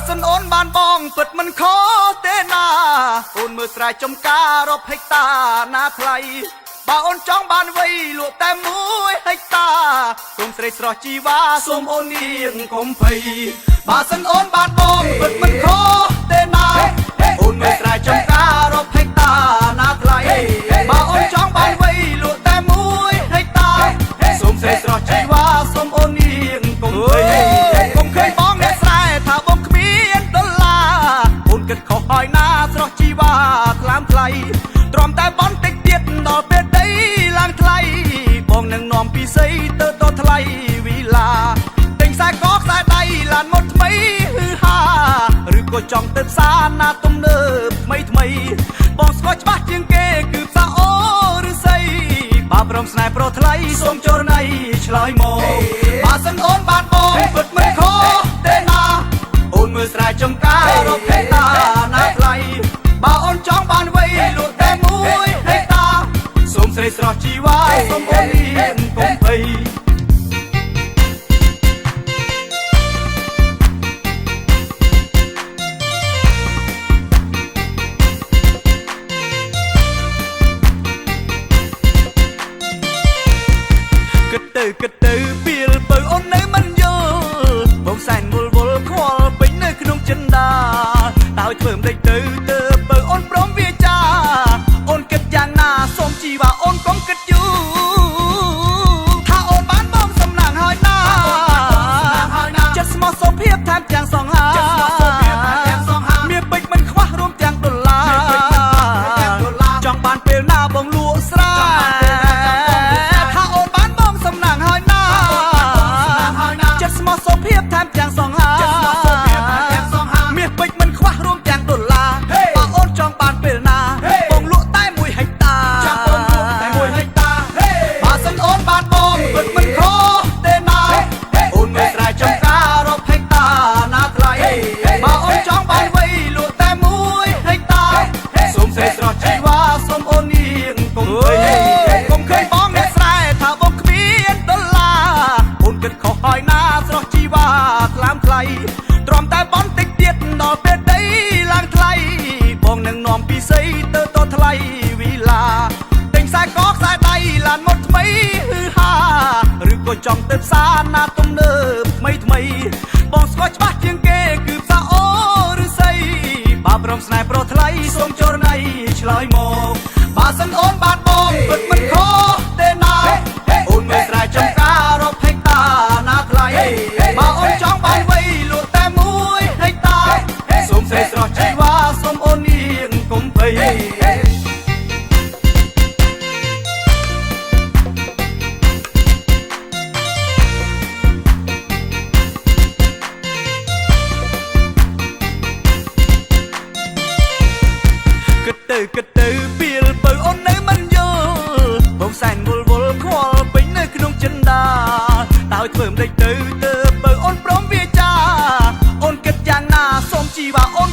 សិនអូនបានបងពិតមិនខុសទេណាអូនមើលស្រែចំការរាប់ហិកតាណាថ្លៃបើអូនចង់បានវ័យលក់តែ1ហិកតាសូមស្រីស្រស់ជីវ៉ាសូមអូននាងកុំភ័យបើសិនអូនបានបងពិតមិនខុសទេណាអូនមើលស្រែចំការរាប់ហិកតាណាថ្លៃបើអូនចង់បានវ័យលក់តែ1ហិកតាសូមស្រីស្រស់ជីវ៉ាសូមអូននាងកុំភ័យកុំឃើញបងអ្នកស្រែថាបងគ្មានដុល្លារអូនគិតខុសហើយណាស្រស់ជីវ៉ាថ្លើមថ្លៃទ្រាំតែបនតិចទៀតដល់ពេលដីឡើងថ្លៃបងនឹងនាំពីសីទៅដល់ថ្លៃវិឡាទិញខ្សែកខ្សែដៃឡានមកថ្មីហឺហាឬក៏ចង់ទៅផ្សារណាទំនើបថ្មីថ្មីបងស្គាល់ច្បាស់ជាងគេគឺផ្សារអូឬសីបើព្រមស្នេហ៍ប្រុសថ្លៃសូមចូលណៃឆ្លើយមកបើសិនអូនបានបងពិតមិនខុសទេណាអូនមើលស្រែចំការរកហេតាណាថ្លៃបើអូនចង់បានវ័យលក់តែ1ហេតាសូមស្រីស្រស់ជីវ៉ាសូមអូននាងកុំភ័យគិតទៅពីលបើអូននៅមិនយល់បងសែនវល់វល់ខ្វល់ពេញនៅក្នុងចិន្តាតើធ្វើមិនទៅបើអូនព្រមវាចាអូនគិតយ៉ាងណាសូមជីវ៉ាអូនកុំគិតយូរថាអូនបានបងសំណាងហើយណាចិត្តស្មោះសុភាពថែមទាំងសងហាមានពេជ្រមិនខ្វះរួមទាំងដុល្លារចង់បានពេលណាបងលក់ស្រែសុភាពថែមទាំងសងហាមាសពេជ្រមិនខ្វះរួមទាំងដុល្លារបើអូនចង់បានពេលណាបងលក់តែ1ហិកតាចាំបងលក់តែ1ហិកតាបើសិនអូនបានបងពិតមិនខុសទេណាអូនមើលស្រែចំការរាប់ហិកតាណាថ្លៃបើអូនចង់បានវ័យលក់តែ1ហិកតាសូមស្រីស្រស់ជីវ៉ាសូមអូននាងកុំភ័យកុំឃើញបងអ្នកស្រែថាបងគ្មានដុល្លារអូនគិតខុសហើយណាស្រស់ជីវ៉ាថ្លើមថ្លៃទ្រាំតែបនតិចទៀតដល់ពេលដីឡើងថ្លៃបងនឹងនាំពីសីទៅដល់ថ្លៃវិឡាទិញខ្សែកខ្សែដៃឡានមកថ្មីហឺហាឬក៏ចង់ទៅផ្សារណាទំនើបថ្មីថ្មីបងស្គាល់ច្បាស់ជាងគេគឺផ្សារអូឬសីបើព្រមស្នេហ៍ប្រុសថ្លៃសូមចូលណៃឆ្លើយមកបើសិនអូនបានបងពិតមិនខុសទេណាអូនមើលស្រែចំការរាប់ហិកតាណាថ្លៃបើអូនចង់បានវ័យលក់តែ1ហិកតាសូមស្រីស្រស់ជីវ៉ាសូមអូននាងកុំភ័យគិតទៅពីលបើអូននៅមិនយល់បងសែនវល់វល់ខ្វល់ពេញនៅក្នុងចិន្តាតើធ្វើមិនទៅបើអូនព្រមវាចាអូនគិតយ៉ាងណាសូមជីវ៉ាអូន